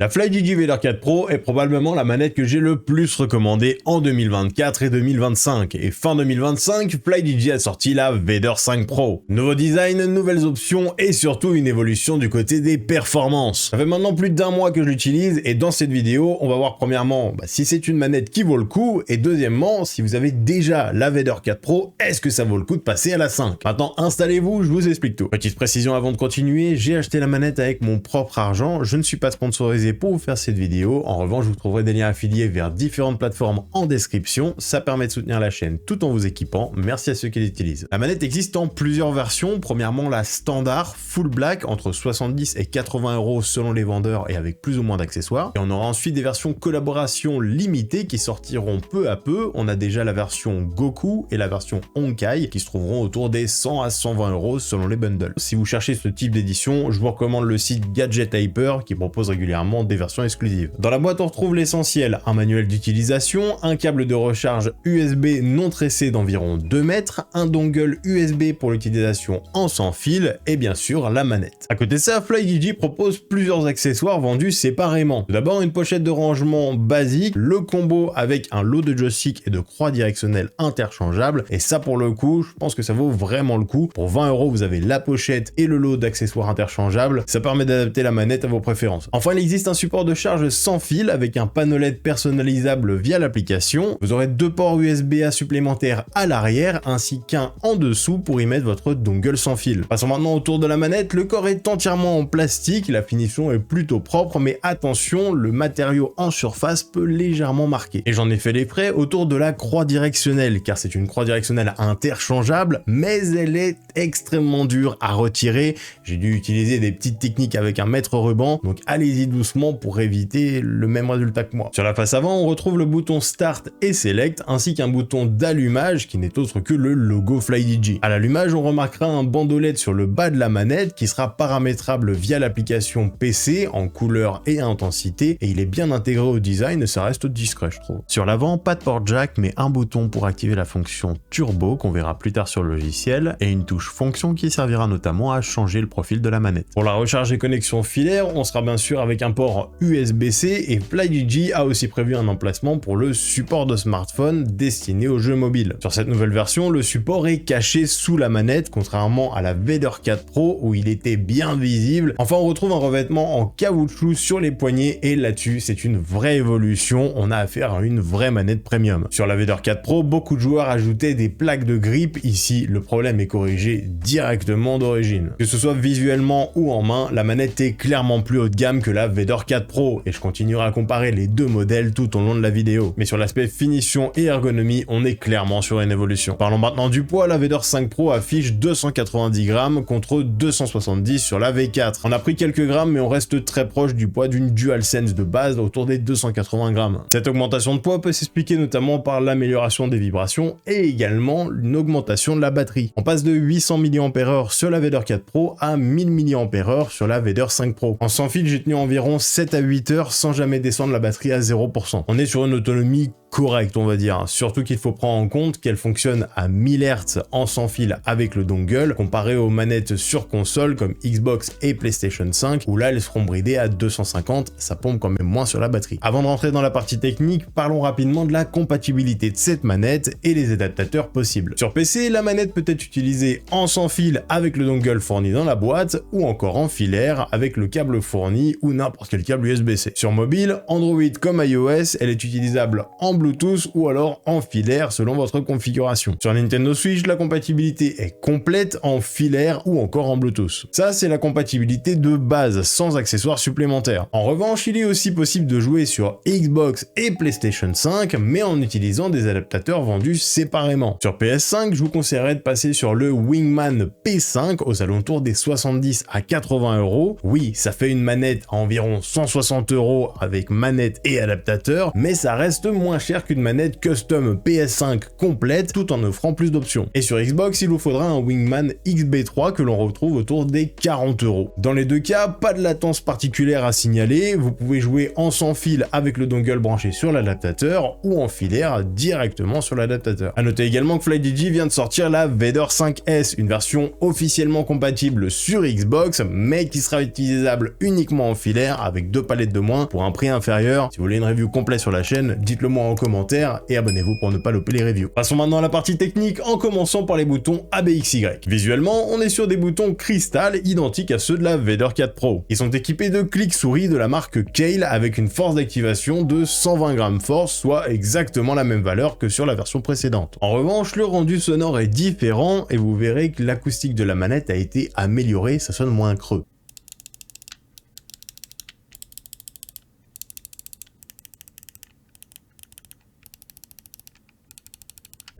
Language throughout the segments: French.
La FlyDigi Vader 4 Pro est probablement la manette que j'ai le plus recommandée en 2024 et 2025. Et fin 2025, FlyDigi a sorti la Vader 5 Pro. Nouveau design, nouvelles options et surtout une évolution du côté des performances. Ça fait maintenant plus d'1 mois que je l'utilise et dans cette vidéo, on va voir premièrement si c'est une manette qui vaut le coup et deuxièmement, si vous avez déjà la Vader 4 Pro, est-ce que ça vaut le coup de passer à la 5? Maintenant, installez-vous, je vous explique tout. Petite précision avant de continuer, j'ai acheté la manette avec mon propre argent, je ne suis pas sponsorisé pour vous faire cette vidéo. En revanche, vous trouverez des liens affiliés vers différentes plateformes en description. Ça permet de soutenir la chaîne tout en vous équipant. Merci à ceux qui l'utilisent. La manette existe en plusieurs versions. Premièrement, la standard full black entre 70 et 80 € selon les vendeurs et avec plus ou moins d'accessoires. Et on aura ensuite des versions collaboration limitées qui sortiront peu à peu. On a déjà la version Goku et la version Honkai qui se trouveront autour des 100 à 120 € selon les bundles. Si vous cherchez ce type d'édition, je vous recommande le site Gadget Hyper qui propose régulièrement des versions exclusives. Dans la boîte, on retrouve l'essentiel, un manuel d'utilisation, un câble de recharge USB non tressé d'environ 2 mètres, un dongle USB pour l'utilisation en sans fil et bien sûr la manette. À côté de ça, FlyDigi propose plusieurs accessoires vendus séparément. Tout d'abord, une pochette de rangement basique, le combo avec un lot de joystick et de croix directionnelle interchangeables et ça pour le coup, je pense que ça vaut vraiment le coup. Pour 20 €, vous avez la pochette et le lot d'accessoires interchangeables. Ça permet d'adapter la manette à vos préférences. Enfin, il existe un support de charge sans fil avec un panneau LED personnalisable via l'application. Vous aurez 2 ports USB-A supplémentaires à l'arrière ainsi qu'un en dessous pour y mettre votre dongle sans fil. Passons maintenant autour de la manette. Le corps est entièrement en plastique, la finition est plutôt propre, mais attention, le matériau en surface peut légèrement marquer. Et j'en ai fait les frais autour de la croix directionnelle, car c'est une croix directionnelle interchangeable, mais elle est extrêmement dure à retirer. J'ai dû utiliser des petites techniques avec un mètre ruban, donc allez-y doucement pour éviter le même résultat que moi. Sur la face avant, on retrouve le bouton Start et Select, ainsi qu'un bouton d'allumage qui n'est autre que le logo FlyDigi. À l'allumage, on remarquera un bandeau LED sur le bas de la manette qui sera paramétrable via l'application PC en couleur et intensité, et il est bien intégré au design, ça reste discret je trouve. Sur l'avant, pas de port jack, mais un bouton pour activer la fonction turbo qu'on verra plus tard sur le logiciel, et une touche fonction qui servira notamment à changer le profil de la manette. Pour la recharge et connexion filaire, on sera bien sûr avec un port USB-C et FlyDigi a aussi prévu un emplacement pour le support de smartphone destiné aux jeux mobiles. Sur cette nouvelle version, le support est caché sous la manette, contrairement à la Vader 4 Pro où il était bien visible. Enfin, on retrouve un revêtement en caoutchouc sur les poignets et là-dessus, c'est une vraie évolution. On a affaire à une vraie manette premium. Sur la Vader 4 Pro, beaucoup de joueurs ajoutaient des plaques de grip. Ici, le problème est corrigé directement d'origine. Que ce soit visuellement ou en main, la manette est clairement plus haut de gamme que la Vader 4 Pro et je continuerai à comparer les deux modèles tout au long de la vidéo. Mais sur l'aspect finition et ergonomie, on est clairement sur une évolution. Parlons maintenant du poids. La Vader 5 Pro affiche 290 grammes contre 270 sur la V4. On a pris quelques grammes mais on reste très proche du poids d'une DualSense de base autour des 280 grammes. Cette augmentation de poids peut s'expliquer notamment par l'amélioration des vibrations et également une augmentation de la batterie. On passe de 800 mAh sur la Vader 4 Pro à 1000 mAh sur la Vader 5 Pro. En sans fil, j'ai tenu environ 7 à 8 heures sans jamais descendre la batterie à 0%. On est sur une autonomie correct on va dire, surtout qu'il faut prendre en compte qu'elle fonctionne à 1000 Hz en sans fil avec le dongle comparé aux manettes sur console comme Xbox et PlayStation 5 où là elles seront bridées à 250, ça pompe quand même moins sur la batterie. Avant de rentrer dans la partie technique, parlons rapidement de la compatibilité de cette manette et les adaptateurs possibles. Sur PC, la manette peut être utilisée en sans fil avec le dongle fourni dans la boîte ou encore en filaire avec le câble fourni ou n'importe quel câble USB-C. Sur mobile, Android comme iOS, elle est utilisable en Bluetooth ou alors en filaire selon votre configuration. Sur Nintendo Switch, la compatibilité est complète en filaire ou encore en Bluetooth. Ça, c'est la compatibilité de base, sans accessoires supplémentaires. En revanche, il est aussi possible de jouer sur Xbox et PlayStation 5, mais en utilisant des adaptateurs vendus séparément. Sur PS5, je vous conseillerais de passer sur le Wingman P5 aux alentours des 70 à 80 €. Oui, ça fait une manette à environ 160 € avec manette et adaptateur, mais ça reste moins cher cher qu'une manette custom PS5 complète, tout en offrant plus d'options. Et sur Xbox, il vous faudra un Wingman XB3 que l'on retrouve autour des 40 €. Dans les deux cas, pas de latence particulière à signaler, vous pouvez jouer en sans fil avec le dongle branché sur l'adaptateur ou en filaire directement sur l'adaptateur. A noter également que FlyDigi vient de sortir la Vader 5S, une version officiellement compatible sur Xbox, mais qui sera utilisable uniquement en filaire avec 2 palettes de moins pour un prix inférieur. Si vous voulez une review complète sur la chaîne, dites-le moi en commentaire et abonnez-vous pour ne pas louper les reviews. Passons maintenant à la partie technique en commençant par les boutons ABXY. Visuellement, on est sur des boutons cristal identiques à ceux de la Vader 4 Pro. Ils sont équipés de clics-souris de la marque Kailh avec une force d'activation de 120 grammes force, soit exactement la même valeur que sur la version précédente. En revanche, le rendu sonore est différent et vous verrez que l'acoustique de la manette a été améliorée, ça sonne moins creux.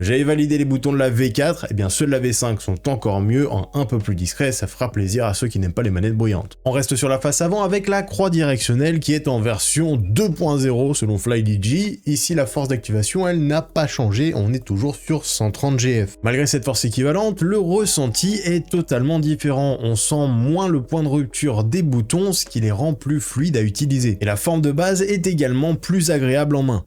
J'avais validé les boutons de la V4, et bien ceux de la V5 sont encore mieux, en un peu plus discret, ça fera plaisir à ceux qui n'aiment pas les manettes bruyantes. On reste sur la face avant avec la croix directionnelle qui est en version 2.0 selon FlyDigi. Ici la force d'activation elle n'a pas changé, on est toujours sur 130 GF. Malgré cette force équivalente, le ressenti est totalement différent, on sent moins le point de rupture des boutons, ce qui les rend plus fluides à utiliser. Et la forme de base est également plus agréable en main.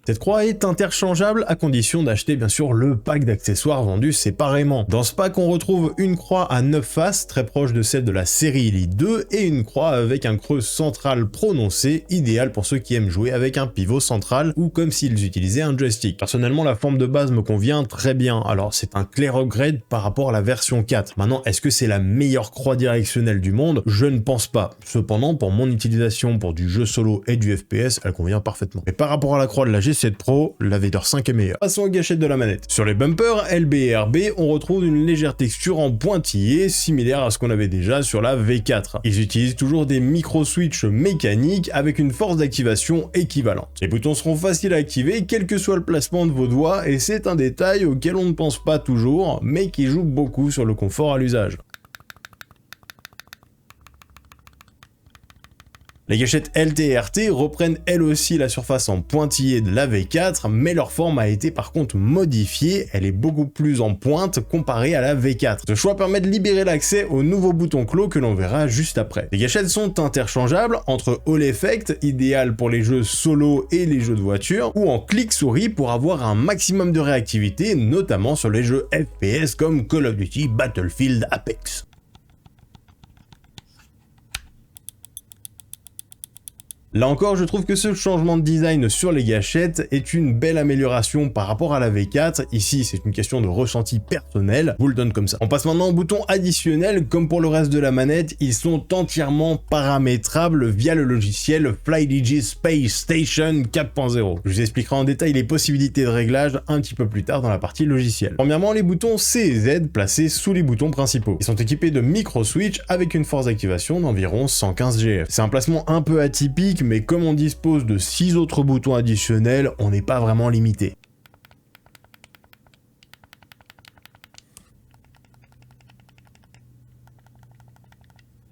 Cette croix est interchangeable à condition d'acheter bien sûr le pack d'accessoires vendu séparément. Dans ce pack on retrouve une croix à 9 faces très proche de celle de la série Elite 2 et une croix avec un creux central prononcé, idéal pour ceux qui aiment jouer avec un pivot central ou comme s'ils utilisaient un joystick. Personnellement la forme de base me convient très bien, alors c'est un clair upgrade par rapport à la version 4. Maintenant est-ce que c'est la meilleure croix directionnelle du monde? Je ne pense pas. Cependant pour mon utilisation pour du jeu solo et du FPS elle convient parfaitement. Mais par rapport à la croix de la G7 Pro, la Vader 5 est meilleure. Passons aux gâchettes de la manette. Sur les bumpers LB et RB, on retrouve une légère texture en pointillé, similaire à ce qu'on avait déjà sur la V4. Ils utilisent toujours des micro-switches mécaniques avec une force d'activation équivalente. Les boutons seront faciles à activer, quel que soit le placement de vos doigts, et c'est un détail auquel on ne pense pas toujours, mais qui joue beaucoup sur le confort à l'usage. Les gâchettes LT et RT reprennent elles aussi la surface en pointillé de la V4, mais leur forme a été par contre modifiée, elle est beaucoup plus en pointe comparée à la V4. Ce choix permet de libérer l'accès au nouveau bouton clos que l'on verra juste après. Les gâchettes sont interchangeables entre All Effect, idéal pour les jeux solo et les jeux de voiture, ou en clic-souris pour avoir un maximum de réactivité, notamment sur les jeux FPS comme Call of Duty, Battlefield, Apex. Là encore, je trouve que ce changement de design sur les gâchettes est une belle amélioration par rapport à la V4. Ici, c'est une question de ressenti personnel, vous le donne comme ça. On passe maintenant aux boutons additionnels. Comme pour le reste de la manette, ils sont entièrement paramétrables via le logiciel FlyDigi Space Station 4.0. Je vous expliquerai en détail les possibilités de réglage un petit peu plus tard dans la partie logicielle. Premièrement, les boutons C et Z placés sous les boutons principaux. Ils sont équipés de micro-switch avec une force d'activation d'environ 115 GF. C'est un placement un peu atypique, mais comme on dispose de 6 autres boutons additionnels, on n'est pas vraiment limité.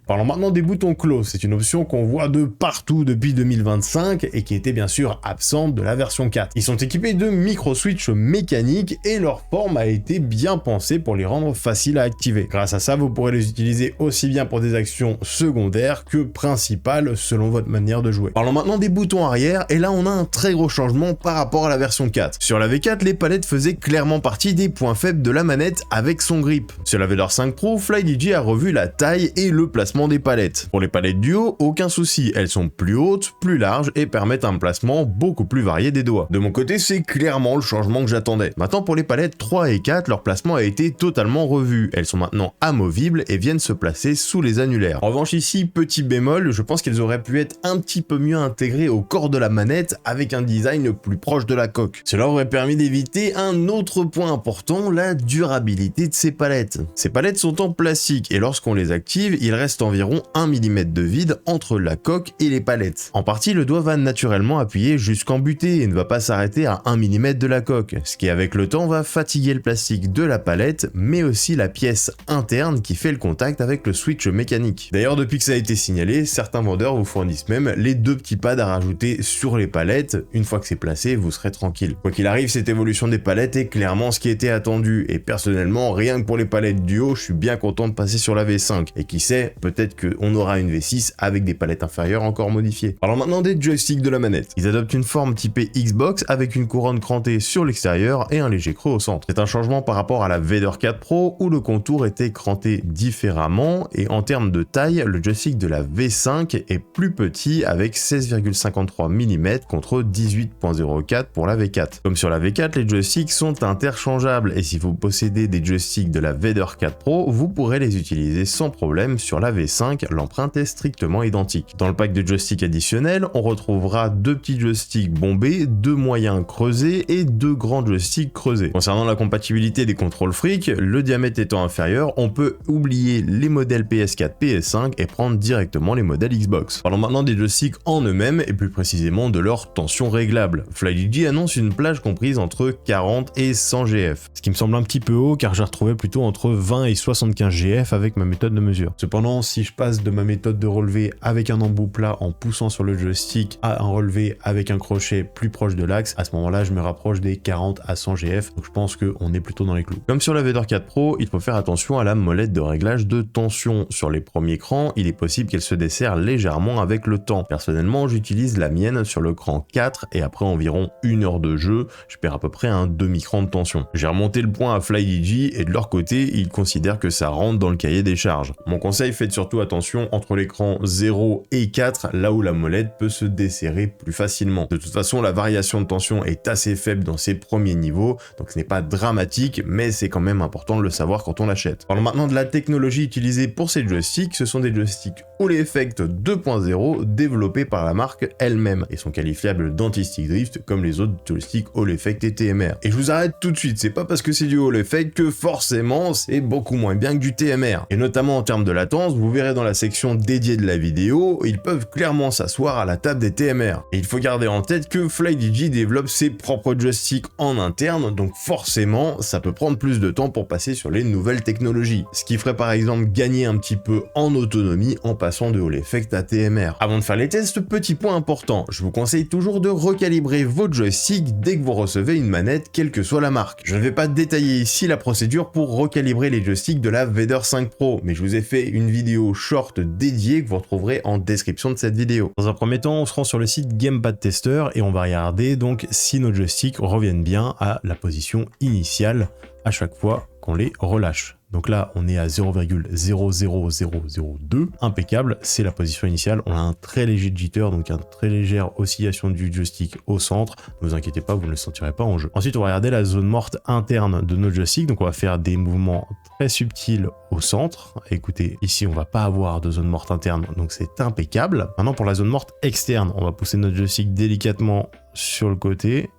Parlons maintenant des boutons close, c'est une option qu'on voit de partout depuis 2025 et qui était bien sûr absente de la version 4. Ils sont équipés de micro-switch mécaniques et leur forme a été bien pensée pour les rendre faciles à activer. Grâce à ça, vous pourrez les utiliser aussi bien pour des actions secondaires que principales selon votre manière de jouer. Parlons maintenant des boutons arrière et là on a un très gros changement par rapport à la version 4. Sur la V4, les palettes faisaient clairement partie des points faibles de la manette avec son grip. Sur la Vader 5 Pro, FlyDigi a revu la taille et le placement des palettes. Pour les palettes du haut, aucun souci, elles sont plus hautes, plus larges et permettent un placement beaucoup plus varié des doigts. De mon côté, c'est clairement le changement que j'attendais. Maintenant pour les palettes 3 et 4, leur placement a été totalement revu. Elles sont maintenant amovibles et viennent se placer sous les annulaires. En revanche ici, petit bémol, je pense qu'elles auraient pu être un petit peu mieux intégrées au corps de la manette avec un design plus proche de la coque. Cela aurait permis d'éviter un autre point important, la durabilité de ces palettes. Ces palettes sont en plastique et lorsqu'on les active, ils restent environ 1 mm de vide entre la coque et les palettes. En partie, le doigt va naturellement appuyer jusqu'en butée et ne va pas s'arrêter à 1 mm de la coque, ce qui avec le temps va fatiguer le plastique de la palette, mais aussi la pièce interne qui fait le contact avec le switch mécanique. D'ailleurs, depuis que ça a été signalé, certains vendeurs vous fournissent même les 2 petits pads à rajouter sur les palettes. Une fois que c'est placé, vous serez tranquille. Quoi qu'il arrive, cette évolution des palettes est clairement ce qui était attendu, et personnellement, rien que pour les palettes du haut, je suis bien content de passer sur la V5, et qui sait, peut-être qu'on aura une V6 avec des palettes inférieures encore modifiées. Parlons maintenant des joysticks de la manette. Ils adoptent une forme typée Xbox avec une couronne crantée sur l'extérieur et un léger creux au centre. C'est un changement par rapport à la Vader 4 Pro où le contour était cranté différemment, et en termes de taille, le joystick de la V5 est plus petit avec 16,53 mm contre 18,04 pour la V4. Comme sur la V4, les joysticks sont interchangeables, et si vous possédez des joysticks de la Vader 4 Pro, vous pourrez les utiliser sans problème sur la V5, l'empreinte est strictement identique. Dans le pack de joysticks additionnel, on retrouvera 2 petits joysticks bombés, 2 moyens creusés et 2 grands joysticks creusés. Concernant la compatibilité des contrôles fric, le diamètre étant inférieur, on peut oublier les modèles PS4, PS5 et prendre directement les modèles Xbox. Parlons maintenant des joysticks en eux-mêmes et plus précisément de leur tension réglable. FlyDigi annonce une plage comprise entre 40 et 100 GF, ce qui me semble un petit peu haut car j'ai retrouvé plutôt entre 20 et 75 GF avec ma méthode de mesure. Cependant, si je passe de ma méthode de relevé avec un embout plat en poussant sur le joystick à un relevé avec un crochet plus proche de l'axe, à ce moment-là je me rapproche des 40 à 100 GF, donc je pense qu'on est plutôt dans les clous. Comme sur la Vader 4 Pro, il faut faire attention à la molette de réglage de tension. Sur les premiers crans, il est possible qu'elle se desserre légèrement avec le temps. Personnellement, j'utilise la mienne sur le cran 4 et après environ 1 heure de jeu, je perds à peu près un demi-cran de tension. J'ai remonté le point à FlyDigi et de leur côté, ils considèrent que ça rentre dans le cahier des charges. Mon conseil, faites surtout attention entre l'écran 0 et 4, là où la molette peut se desserrer plus facilement. De toute façon, la variation de tension est assez faible dans ces premiers niveaux, donc ce n'est pas dramatique, mais c'est quand même important de le savoir quand on l'achète. Parlons maintenant de la technologie utilisée pour ces joysticks. Ce sont des joysticks Hall Effect 2.0 développés par la marque elle-même et sont qualifiables d'anti-stick drift comme les autres joysticks Hall Effect et TMR. Et je vous arrête tout de suite, c'est pas parce que c'est du Hall Effect que forcément c'est beaucoup moins bien que du TMR. Et notamment en termes de latence, vous verrez dans la section dédiée de la vidéo, ils peuvent clairement s'asseoir à la table des TMR. Et il faut garder en tête que FlyDigi développe ses propres joysticks en interne, donc forcément ça peut prendre plus de temps pour passer sur les nouvelles technologies. Ce qui ferait par exemple gagner un petit peu en autonomie en passant de Hall Effect à TMR. Avant de faire les tests, petit point important, je vous conseille toujours de recalibrer votre joystick dès que vous recevez une manette, quelle que soit la marque. Je ne vais pas détailler ici la procédure pour recalibrer les joysticks de la Vader 5 Pro, mais je vous ai fait une vidéo short dédiée que vous retrouverez en description de cette vidéo. Dans un premier temps, on se rend sur le site Gamepad Tester et on va regarder donc si nos joysticks reviennent bien à la position initiale à chaque fois qu'on les relâche. Donc là, on est à 0,00002, impeccable, c'est la position initiale. On a un très léger jitter, donc une très légère oscillation du joystick au centre. Ne vous inquiétez pas, vous ne le sentirez pas en jeu. Ensuite, on va regarder la zone morte interne de notre joystick. Donc on va faire des mouvements très subtils au centre. Écoutez, ici, on va pas avoir de zone morte interne, donc c'est impeccable. Maintenant, pour la zone morte externe, on va pousser notre joystick délicatement sur le côté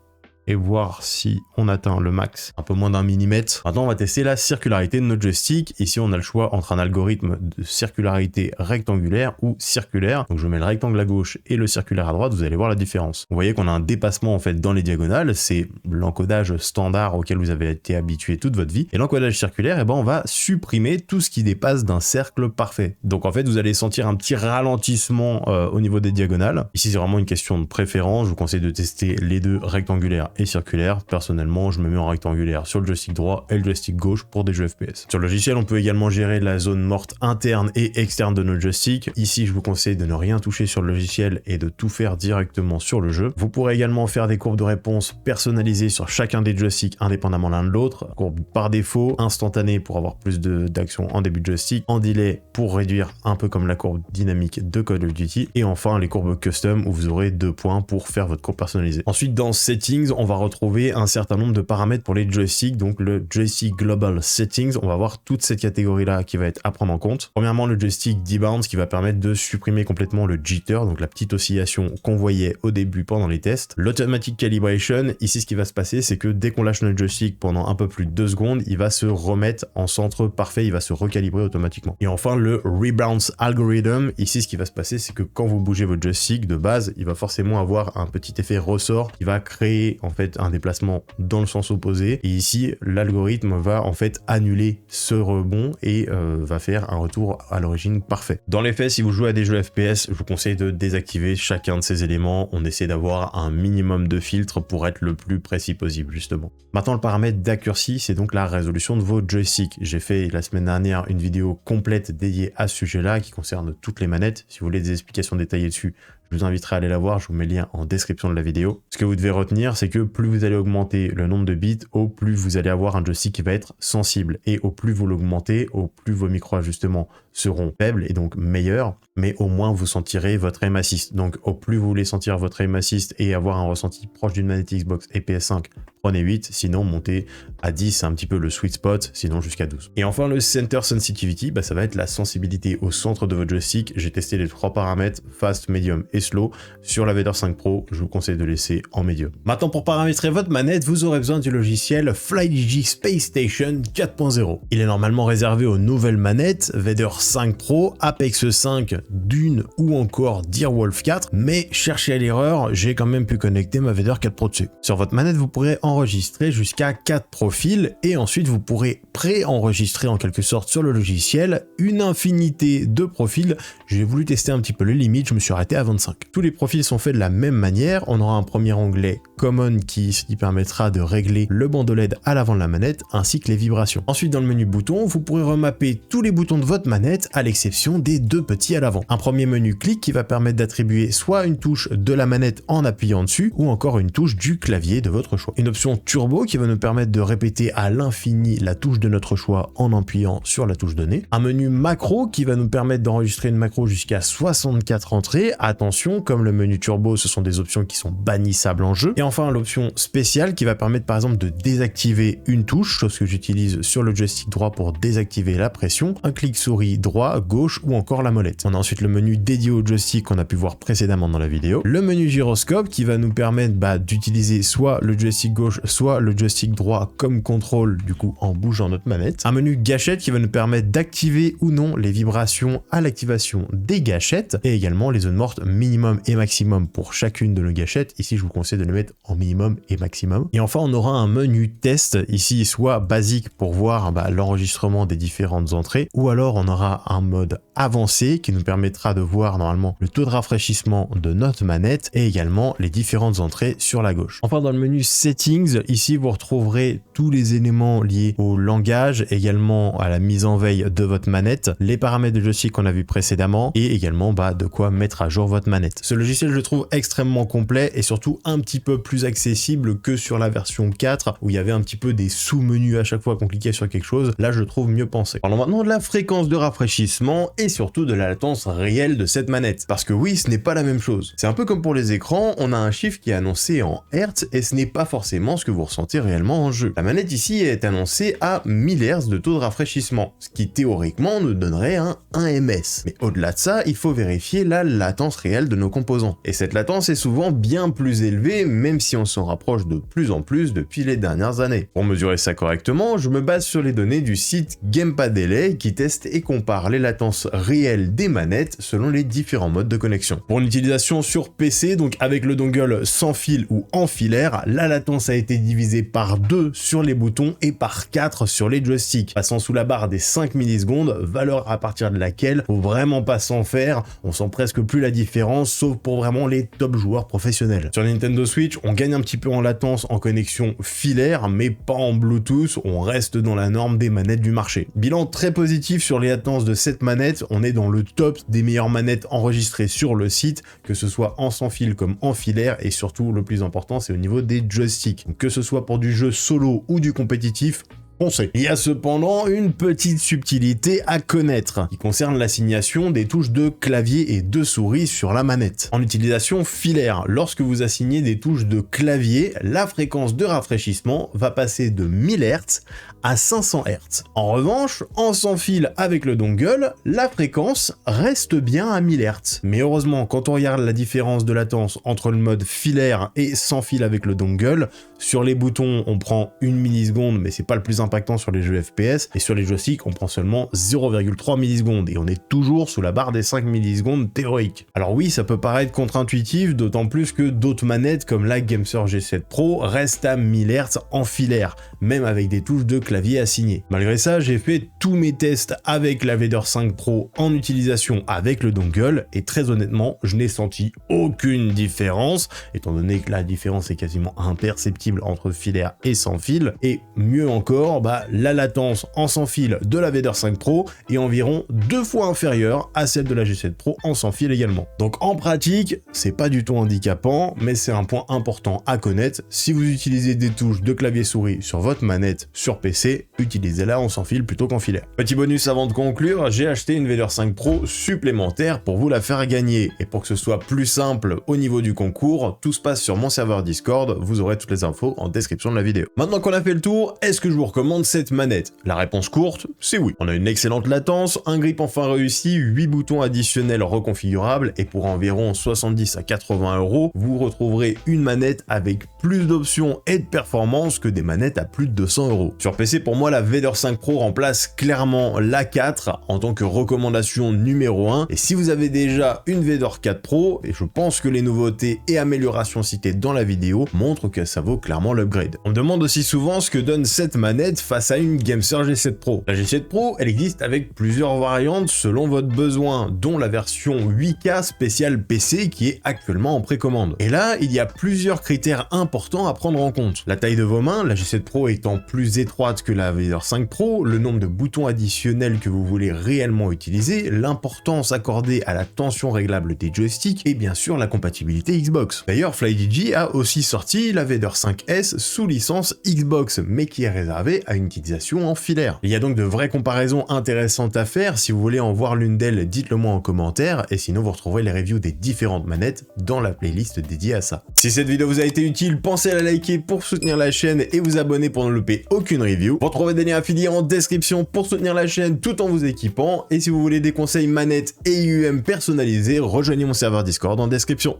et voir si on atteint le max, un peu moins d'1 millimètre. Maintenant, on va tester la circularité de notre joystick. Ici, on a le choix entre un algorithme de circularité rectangulaire ou circulaire. Donc, je mets le rectangle à gauche et le circulaire à droite. Vous allez voir la différence. Vous voyez qu'on a un dépassement en fait dans les diagonales. C'est l'encodage standard auquel vous avez été habitué toute votre vie. Et l'encodage circulaire, eh ben, on va supprimer tout ce qui dépasse d'un cercle parfait. Donc, en fait, vous allez sentir un petit ralentissement au niveau des diagonales. Ici, c'est vraiment une question de préférence. Je vous conseille de tester les deux, rectangulaires et circulaire. Personnellement, je me mets en rectangulaire sur le joystick droit et le joystick gauche pour des jeux FPS. Sur le logiciel, on peut également gérer la zone morte interne et externe de notre joystick. Ici, je vous conseille de ne rien toucher sur le logiciel et de tout faire directement sur le jeu. Vous pourrez également faire des courbes de réponse personnalisées sur chacun des joysticks indépendamment l'un de l'autre. Courbe par défaut, instantanée pour avoir plus d'action en début de joystick, en delay pour réduire un peu comme la courbe dynamique de Call of Duty, et enfin les courbes custom où vous aurez 2 points pour faire votre courbe personnalisée. Ensuite, dans Settings, on va retrouver un certain nombre de paramètres pour les joysticks, donc le Joystick Global Settings, on va voir toute cette catégorie-là qui va être à prendre en compte. Premièrement, le joystick debounce qui va permettre de supprimer complètement le jitter, donc la petite oscillation qu'on voyait au début pendant les tests. L'automatic calibration, ici ce qui va se passer, c'est que dès qu'on lâche notre joystick pendant un peu plus de 2 secondes, il va se remettre en centre parfait, il va se recalibrer automatiquement. Et enfin, le rebounce algorithm, ici ce qui va se passer, c'est que quand vous bougez votre joystick de base, il va forcément avoir un petit effet ressort qui va créer en fait un déplacement dans le sens opposé. Et ici, l'algorithme va en fait annuler ce rebond et va faire un retour à l'origine parfait. Dans les faits, si vous jouez à des jeux FPS, je vous conseille de désactiver chacun de ces éléments. On essaie d'avoir un minimum de filtres pour être le plus précis possible, justement. Maintenant, le paramètre d'accuracy, c'est donc la résolution de vos joysticks. J'ai fait la semaine dernière une vidéo complète dédiée à ce sujet-là qui concerne toutes les manettes. Si vous voulez des explications détaillées dessus, je vous inviterai à aller la voir, je vous mets le lien en description de la vidéo. Ce que vous devez retenir, c'est que plus vous allez augmenter le nombre de bits, au plus vous allez avoir un joystick qui va être sensible. Et au plus vous l'augmentez, au plus vos micro-ajustements seront faibles et donc meilleurs, mais au moins vous sentirez votre aim assist. Donc au plus vous voulez sentir votre aim assist et avoir un ressenti proche d'une manette Xbox et PS5, prenez 8, sinon montez à 10, c'est un petit peu le sweet spot, sinon jusqu'à 12. Et enfin le center sensitivity, ça va être la sensibilité au centre de votre joystick. J'ai testé les 3 paramètres, fast, medium et slow. Sur la Vader 5 Pro, je vous conseille de laisser en medium. Maintenant pour paramétrer votre manette, vous aurez besoin du logiciel FlyDigi Space Station 4.0. Il est normalement réservé aux nouvelles manettes Vader 5 Pro, Apex 5, Dune ou encore Direwolf 4, mais cherchez à l'erreur, j'ai quand même pu connecter ma Vader 4 Pro dessus. Sur votre manette, vous pourrez enregistrer jusqu'à 4 profils et ensuite vous pourrez pré-enregistrer en quelque sorte sur le logiciel une infinité de profils. J'ai voulu tester un petit peu les limites, je me suis arrêté à 25. Tous les profils sont faits de la même manière, on aura un premier onglet Common qui permettra de régler le bandeau LED à l'avant de la manette ainsi que les vibrations. Ensuite dans le menu boutons, vous pourrez remapper tous les boutons de votre manette à l'exception des 2 petits à l'avant. Un premier menu clic qui va permettre d'attribuer soit une touche de la manette en appuyant dessus ou encore une touche du clavier de votre choix. Une option turbo qui va nous permettre de répéter à l'infini la touche de notre choix en appuyant sur la touche donnée. Un menu macro qui va nous permettre d'enregistrer une macro jusqu'à 64 entrées. Attention, comme le menu turbo, ce sont des options qui sont bannissables en jeu. Et enfin l'option spéciale qui va permettre par exemple de désactiver une touche, chose que j'utilise sur le joystick droit pour désactiver la pression, un clic souris droit, gauche ou encore la molette. On a ensuite le menu dédié au joystick qu'on a pu voir précédemment dans la vidéo. Le menu gyroscope qui va nous permettre d'utiliser soit le joystick gauche, soit le joystick droit comme contrôle du coup en bougeant notre manette. Un menu gâchette qui va nous permettre d'activer ou non les vibrations à l'activation des gâchettes et également les zones mortes minimum et maximum pour chacune de nos gâchettes. Ici je vous conseille de les mettre en minimum et maximum. Et enfin on aura un menu test ici, soit basique pour voir l'enregistrement des différentes entrées, ou alors on aura un mode avancé qui nous permettra de voir normalement le taux de rafraîchissement de notre manette et également les différentes entrées sur la gauche. Enfin dans le menu settings, ici vous retrouverez tous les éléments liés au langage, également à la mise en veille de votre manette, les paramètres de joystick qu'on a vu précédemment et également de quoi mettre à jour votre manette. Ce logiciel je le trouve extrêmement complet et surtout un petit peu plus accessible que sur la version 4 où il y avait un petit peu des sous-menus à chaque fois qu'on cliquait sur quelque chose. Là je le trouve mieux pensé. Parlons maintenant de la fréquence de rafraîchissement et surtout de la latence réelle de cette manette. Parce que oui, ce n'est pas la même chose. C'est un peu comme pour les écrans, on a un chiffre qui est annoncé en Hertz et ce n'est pas forcément ce que vous ressentez réellement en jeu. La manette ici est annoncée à 1000 Hz de taux de rafraîchissement, ce qui théoriquement nous donnerait un 1 ms. Mais au-delà de ça, il faut vérifier la latence réelle de nos composants. Et cette latence est souvent bien plus élevée, même si on s'en rapproche de plus en plus depuis les dernières années. Pour mesurer ça correctement, je me base sur les données du site GamepadLA qui teste et compare les latences réelles des manettes selon les différents modes de connexion. Pour une utilisation sur PC, donc avec le dongle sans fil ou en filaire, la latence a été divisée par 2 sur les boutons et par 4 sur les joysticks, passant sous la barre des 5 millisecondes, valeur à partir de laquelle faut vraiment pas s'en faire, on sent presque plus la différence, sauf pour vraiment les top joueurs professionnels. Sur Nintendo Switch, on gagne un petit peu en latence en connexion filaire, mais pas en Bluetooth, on reste dans la norme des manettes du marché. Bilan très positif sur les latences de cette manette, on est dans le top des meilleures manettes enregistrées sur le site, que ce soit en sans fil comme en filaire, et surtout le plus important c'est au niveau des joysticks. Donc, que ce soit pour du jeu solo ou du compétitif, foncez. Il y a cependant une petite subtilité à connaître qui concerne l'assignation des touches de clavier et de souris sur la manette. En utilisation filaire, lorsque vous assignez des touches de clavier, la fréquence de rafraîchissement va passer de 1000 Hz à 500 Hz. En revanche, en sans fil avec le dongle, la fréquence reste bien à 1000 Hz. Mais heureusement, quand on regarde la différence de latence entre le mode filaire et sans fil avec le dongle, sur les boutons, on prend 1 milliseconde, mais c'est pas le plus impactant sur les jeux FPS, et sur les joysticks, on prend seulement 0,3 millisecondes, et on est toujours sous la barre des 5 millisecondes théoriques. Alors oui, ça peut paraître contre-intuitif, d'autant plus que d'autres manettes comme la GameSir G7 Pro restent à 1000 Hz en filaire, même avec des touches de clavier assignées. Malgré ça, j'ai fait tous mes tests avec la Vader 5 Pro en utilisation avec le dongle, et très honnêtement, je n'ai senti aucune différence, étant donné que la différence est quasiment imperceptible entre filaire et sans fil, et mieux encore, la latence en sans fil de la Vader 5 Pro est environ 2 fois inférieure à celle de la G7 Pro en sans fil également. Donc en pratique, c'est pas du tout handicapant, mais c'est un point important à connaître. Si vous utilisez des touches de clavier souris sur votre manette sur PC, utilisez-la en sans fil plutôt qu'en filaire. Petit bonus avant de conclure, j'ai acheté une Vader 5 Pro supplémentaire pour vous la faire gagner, et pour que ce soit plus simple au niveau du concours, tout se passe sur mon serveur Discord, vous aurez toutes les infos en description de la vidéo. Maintenant qu'on a fait le tour, est-ce que je vous recommande cette manette? La réponse courte, c'est oui. On a une excellente latence, un grip enfin réussi, 8 boutons additionnels reconfigurables, et pour environ 70 à 80 €, vous retrouverez une manette avec plus d'options et de performance que des manettes à plus de 200 €. Sur PC, pour moi, la Vader 5 Pro remplace clairement la 4 en tant que recommandation numéro 1, et si vous avez déjà une Vader 4 Pro, et je pense que les nouveautés et améliorations citées dans la vidéo montrent que ça vaut clairement l'upgrade. On me demande aussi souvent ce que donne cette manette face à une GameSir G7 Pro. La G7 Pro, elle existe avec plusieurs variantes selon votre besoin, dont la version 8K spéciale PC qui est actuellement en précommande. Et là, il y a plusieurs critères importants à prendre en compte. La taille de vos mains, la G7 Pro étant plus étroite que la Vader 5 Pro, le nombre de boutons additionnels que vous voulez réellement utiliser, l'importance accordée à la tension réglable des joysticks et bien sûr la compatibilité Xbox. D'ailleurs, FlyDigi a aussi sorti la Vader 5S sous licence Xbox, mais qui est réservée à une utilisation en filaire. Il y a donc de vraies comparaisons intéressantes à faire. Si vous voulez en voir l'une d'elles, dites-le moi en commentaire, et sinon vous retrouverez les reviews des différentes manettes dans la playlist dédiée à ça. Si cette vidéo vous a été utile, pensez à la liker pour soutenir la chaîne et vous abonner pour ne louper aucune review. Vous retrouverez des liens affiliés en description pour soutenir la chaîne tout en vous équipant, et si vous voulez des conseils manettes et IUM personnalisés, rejoignez mon serveur Discord en description.